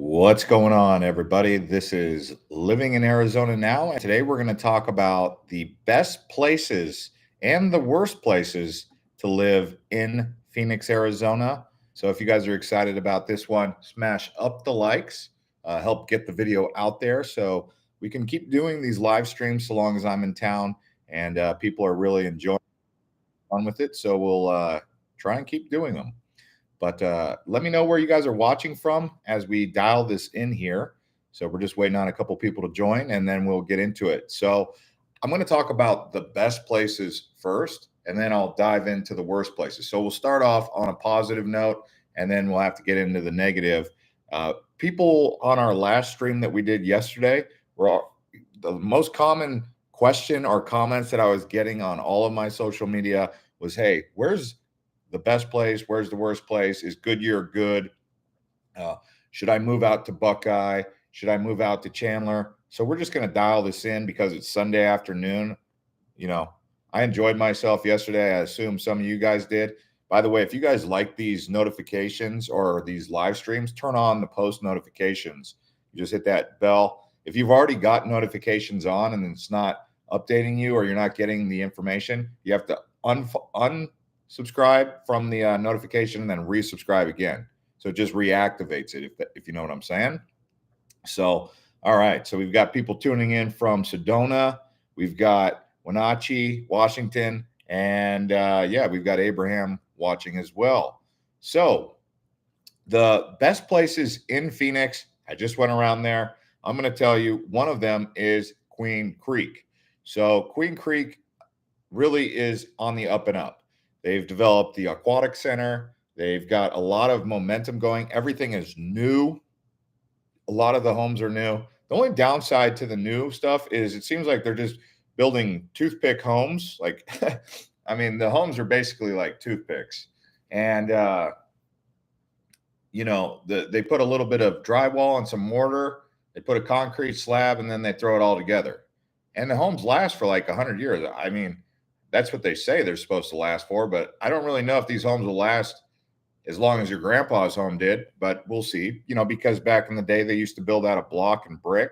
What's going on, everybody? This is Living in Arizona Now, and today we're going to talk about the best places and the worst places to live in Phoenix, Arizona. So, if you guys are excited about this one, smash up the likes, help get the video out there so we can keep doing these live streams so long as I'm in town and people are really enjoying fun with it. So, we'll try and keep doing them. But let me know where you guys are watching from as we dial this in here. So we're just waiting on a couple people to join and then we'll get into it. So I'm going to talk about the best places first and then I'll dive into the worst places. So we'll start off on a positive note and then we'll have to get into the negative. People on our last stream that we did yesterday were the most common question or comments that I was getting on all of my social media was, hey, where's the best place? Where's the worst place? Is Goodyear good? Uh, should I move out to Buckeye? Should I move out to Chandler? So we're just going to dial this in because it's Sunday afternoon. You know, I enjoyed myself yesterday. I assume some of you guys did. By the way, if you guys like these notifications or these live streams, turn on the post notifications. You just hit that bell. If you've already got notifications on and it's not updating you or you're not getting the information, you have to unsubscribe from the notification and then resubscribe again. So it just reactivates it, if you know what I'm saying. So, all right. So we've got people tuning in from Sedona. We've got Wenatchee, Washington, and yeah, we've got Abraham watching as well. So the best places in Phoenix, I just went around there. I'm going to tell you one of them is Queen Creek. So Queen Creek really is on the up and up. They've developed the aquatic center. They've got a lot of momentum going. Everything is new. A lot of the homes are new. The only downside to the new stuff is it seems like they're just building toothpick homes. Like, I mean, the homes are basically like toothpicks. And, they put a little bit of drywall and some mortar. They put a concrete slab and then they throw it all together. And the homes last for like 100 years. I mean, that's what they say they're supposed to last for, but I don't really know if these homes will last as long as your grandpa's home did, but we'll see, because back in the day they used to build out of block and brick.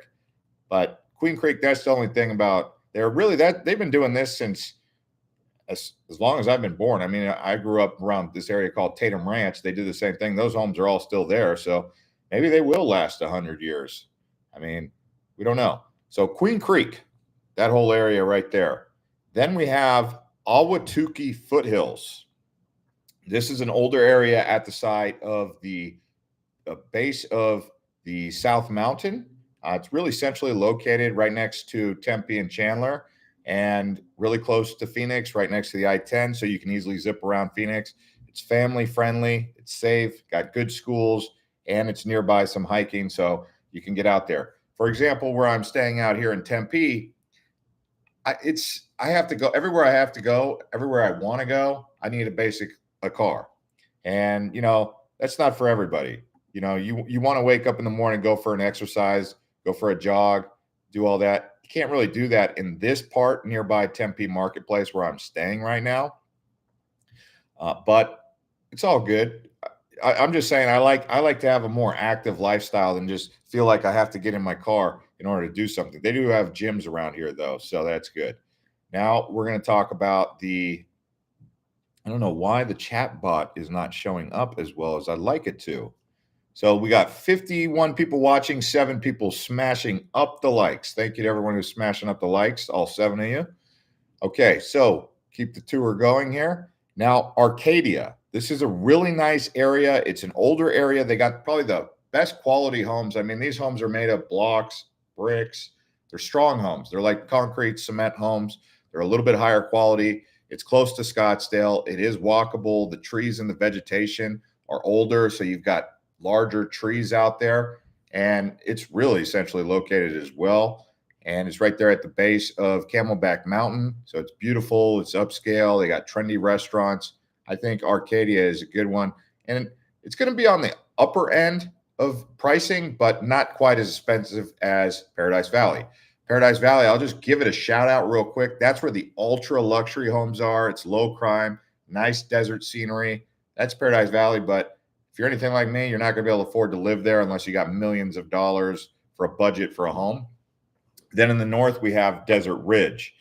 But Queen Creek, that's the only thing about they've been doing this since as long as I've been born. I mean, I grew up around this area called Tatum Ranch. They do the same thing. Those homes are all still there. So maybe they will last 100 years. I mean, we don't know. So Queen Creek, that whole area right there. Then we have Ahwatukee Foothills. This is an older area at the site of the base of the South Mountain. It's really centrally located right next to Tempe and Chandler and really close to Phoenix, right next to the I-10, so you can easily zip around Phoenix. It's family friendly, it's safe, got good schools, and it's nearby some hiking, so you can get out there. For example, where I'm staying out here in Tempe, I have to go everywhere I have to go, everywhere I want to go. I need a car, and that's not for everybody. You want to wake up in the morning, go for an exercise, go for a jog, do all that. You can't really do that in this part nearby Tempe Marketplace where I'm staying right now. But it's all good. I'm just saying I like to have a more active lifestyle than just feel like I have to get in my car in order to do something. They do have gyms around here though, so that's good. Now we're going to talk about I don't know why the chat bot is not showing up as well as I'd like it to. So we got 51 people watching, 7 people smashing up the likes. Thank you to everyone who's smashing up the likes, all 7 of you. Okay, so keep the tour going here. Now, Arcadia. This is a really nice area. It's an older area. They got probably the best quality homes. I mean, these homes are made of blocks, bricks. They're strong homes. They're like concrete cement homes. They're a little bit higher quality. It's close to Scottsdale. It is walkable. The trees and the vegetation are older, so you've got larger trees out there, and it's really essentially located as well. And it's right there at the base of Camelback Mountain. So it's beautiful. It's upscale. They got trendy restaurants. I think Arcadia is a good one. And it's going to be on the upper end of pricing, but not quite as expensive as Paradise Valley. Paradise Valley, I'll just give it a shout out real quick. That's where the ultra luxury homes are. It's low crime, nice desert scenery. That's Paradise Valley, but If you're anything like me, you're not going to be able to afford to live there unless you got millions of dollars for a budget for a home. Then in the north, we have Desert Ridge.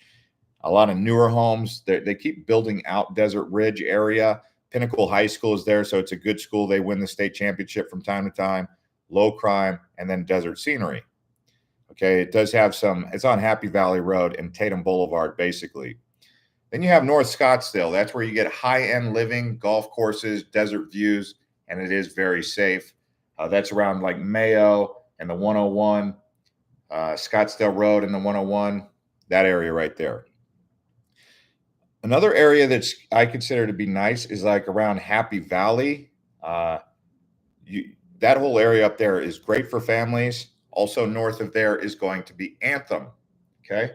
A lot of newer homes. They keep building out Desert Ridge area. Pinnacle High School is there, so it's a good school. They win the state championship from time to time. Low crime, and then desert scenery. Okay, it does have some. It's on Happy Valley Road and Tatum Boulevard, basically. Then you have North Scottsdale. That's where you get high-end living, golf courses, desert views, and it is very safe. That's around like Mayo and the 101, Scottsdale Road and the 101, that area right there. Another area that's I consider to be nice is like around Happy Valley. That whole area up there is great for families. Also north of there is going to be Anthem. Okay.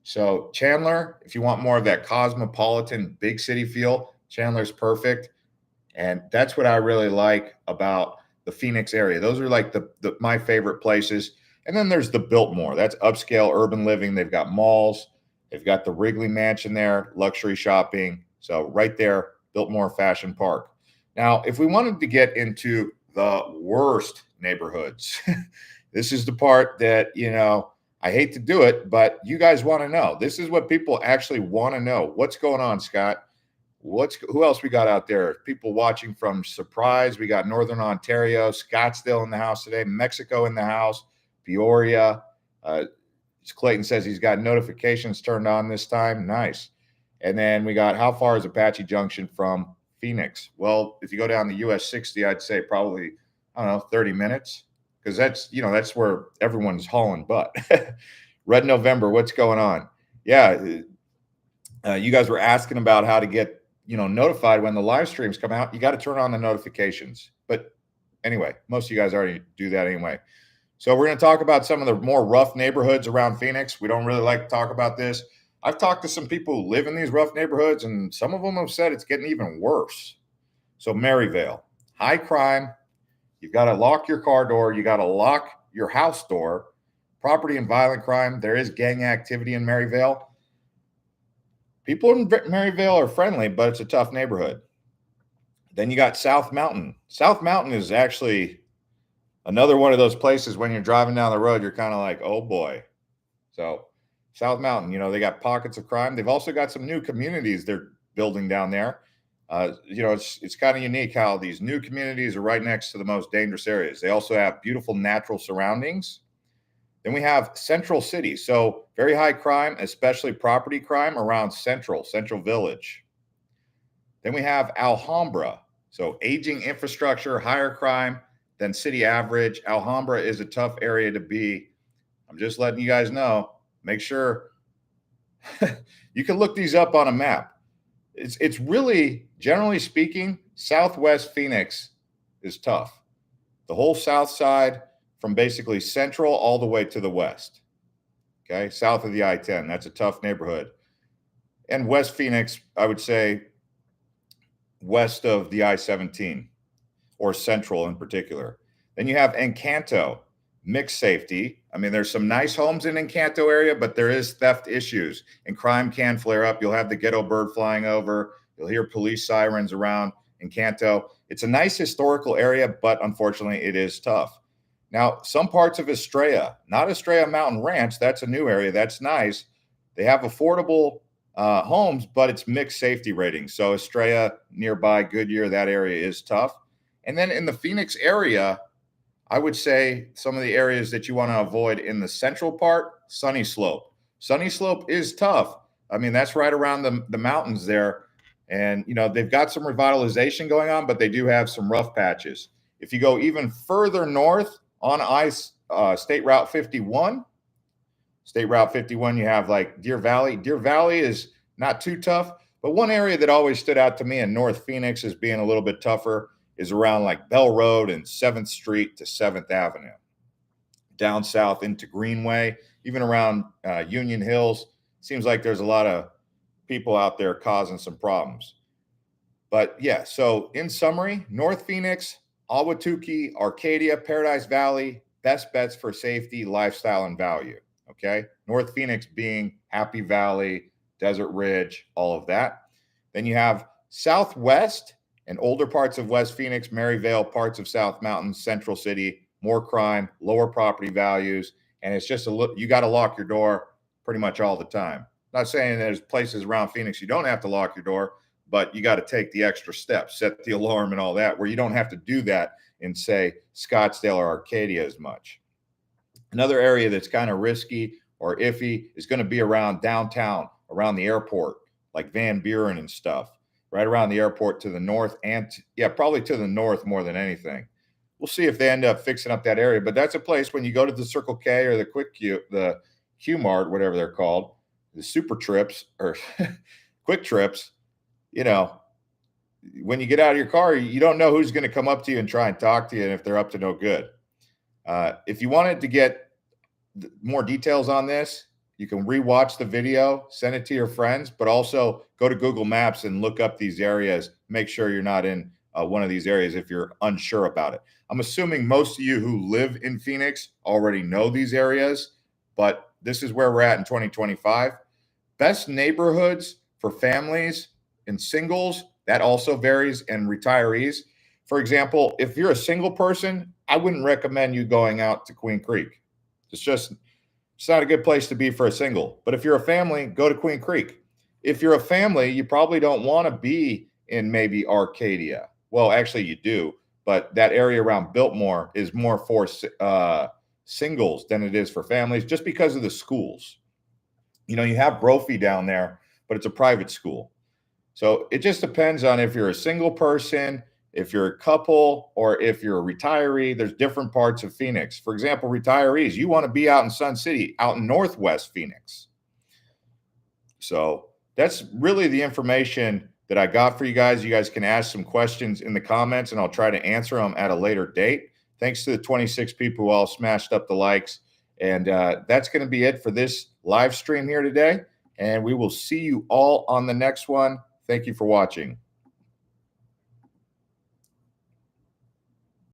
So Chandler, if you want more of that cosmopolitan big city feel, Chandler's perfect. And that's what I really like about the Phoenix area. Those are like my favorite places. And then there's the Biltmore. That's upscale urban living. They've got malls. They've got the Wrigley Mansion there, luxury shopping. So right there, Biltmore Fashion Park. Now, if we wanted to get into the worst neighborhoods, this is the part that, I hate to do it, but you guys want to know. This is what people actually want to know. What's going on, Scott? Who else we got out there? People watching from Surprise. We got Northern Ontario, Scottsdale in the house today, Mexico in the house, Peoria. Clayton says he's got notifications turned on this time. Nice. And then we got, how far is Apache Junction from Phoenix? Well, if you go down the US 60, I'd say probably, 30 minutes. Because that's where everyone's hauling butt. Red November, what's going on? Yeah, you guys were asking about how to get, notified when the live streams come out. You got to turn on the notifications. But anyway, most of you guys already do that anyway. So we're going to talk about some of the more rough neighborhoods around Phoenix. We don't really like to talk about this. I've talked to some people who live in these rough neighborhoods, and some of them have said it's getting even worse. So Maryvale, high crime. You've got to lock your car door. You got to lock your house door. Property and violent crime. There is gang activity in Maryvale. People in Maryvale are friendly, but it's a tough neighborhood. Then you got South Mountain. South Mountain is actually another one of those places when you're driving down the road, you're kind of like, oh boy. So South Mountain, they got pockets of crime. They've also got some new communities they're building down there. It's kind of unique how these new communities are right next to the most dangerous areas. They also have beautiful natural surroundings. Then we have Central City. So very high crime, especially property crime around Central Village. Then we have Alhambra. So aging infrastructure, higher crime than city average. Alhambra is a tough area to be. I'm just letting you guys know. Make sure you can look these up on a map. It's really, generally speaking, Southwest Phoenix is tough. The whole south side from basically Central all the way to the west. Okay, south of the I-10. That's a tough neighborhood. And West Phoenix, I would say, west of the I-17 or Central in particular. Then you have Encanto, mixed safety. I mean, there's some nice homes in Encanto area, but there is theft issues and crime can flare up. You'll have the ghetto bird flying over. You'll hear police sirens around Encanto. It's a nice historical area, but unfortunately it is tough. Now, some parts of Estrella, not Estrella Mountain Ranch, that's a new area. That's nice. They have affordable homes, but it's mixed safety ratings. So Estrella, nearby Goodyear, that area is tough. And then in the Phoenix area, I would say some of the areas that you want to avoid in the central part, Sunny Slope. Sunny Slope is tough. I mean, that's right around the mountains there. And, they've got some revitalization going on, but they do have some rough patches. If you go even further north on State Route 51, you have like Deer Valley. Deer Valley is not too tough, but one area that always stood out to me in North Phoenix as being a little bit tougher is around like Bell Road and 7th Street to 7th Avenue. Down south into Greenway, even around Union Hills. Seems like there's a lot of people out there causing some problems. But yeah, so in summary, North Phoenix, Ahwatukee, Arcadia, Paradise Valley, best bets for safety, lifestyle, and value. Okay. North Phoenix being Happy Valley, Desert Ridge, all of that. Then you have Southwest And older parts of West Phoenix, Maryvale, parts of South Mountain, Central City, more crime, lower property values, and it's just you got to lock your door pretty much all the time. Not saying there's places around Phoenix you don't have to lock your door, but you got to take the extra steps, set the alarm and all that, where you don't have to do that in, say, Scottsdale or Arcadia as much. Another area that's kind of risky or iffy is going to be around downtown, around the airport, like Van Buren and stuff, right around the airport to the north and, probably to the north more than anything. We'll see if they end up fixing up that area, but that's a place when you go to the Circle K or the the Q Mart, whatever they're called, the Super Trips or Quick Trips, when you get out of your car, you don't know who's going to come up to you and try and talk to you, and if they're up to no good. If you wanted to get more details on this, you can rewatch the video, send it to your friends, but also go to Google Maps and look up these areas. Make sure you're not in one of these areas if you're unsure about it. I'm assuming most of you who live in Phoenix already know these areas, but this is where we're at in 2025. Best neighborhoods for families and singles, that also varies, and retirees. For example, if you're a single person, I wouldn't recommend you going out to Queen Creek. It's not a good place to be for a single. But if you're a family, go to Queen Creek. If you're a family, you probably don't want to be in maybe Arcadia. Well, actually you do, but that area around Biltmore is more for singles than it is for families, just because of the schools. You have Brophy down there, but it's a private school. So it just depends on if you're a single person, if you're a couple, or if you're a retiree. There's different parts of Phoenix. For example, retirees, you want to be out in Sun City, out in Northwest Phoenix. So that's really the information that I got for you guys. You guys can ask some questions in the comments, and I'll try to answer them at a later date. Thanks to the 26 people who all smashed up the likes. And that's going to be it for this live stream here today. And we will see you all on the next one. Thank you for watching.